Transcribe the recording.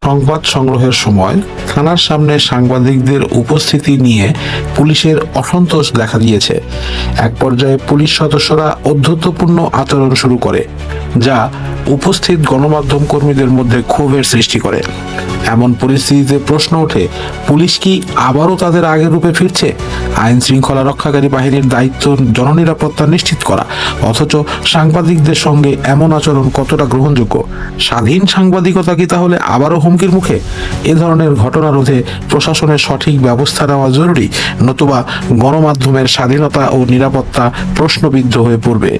সংবাদ সংগ্রহের সময় থানার সামনে সাংবাদিকদের উপস্থিতি নিয়ে পুলিশের অসন্তোষ দেখা দিয়েছে। এক পর্যায়ে পুলিশ সদস্যরা ঔদ্ধত্যপূর্ণ আচরণ শুরু করে, যা উপস্থিত গণমাধ্যম কর্মীদের মধ্যে ক্ষোভের সৃষ্টি করে। এমন পরিস্থিতিতে প্রশ্ন ওঠে, পুলিশ কি আবারও তাদের আগের রূপে ফিরছে? আইন শৃঙ্খলা রক্ষাকারী বাহিনীর দায়িত্ব জননিরাপত্তা নিশ্চিত করা, অথচ সাংবাদিকদের সঙ্গে এমন আচরণ কতটা গ্রহণযোগ্য? স্বাধীন সাংবাদিকতা কি তাহলে আবারও হুমকির মুখে? এ ধরনের ঘটনা রোধে প্রশাসনের সঠিক ব্যবস্থা নেওয়া জরুরি, নতুবা গণমাধ্যমের স্বাধীনতা ও নিরাপত্তা প্রশ্নবিদ্ধ হয়ে পড়বে।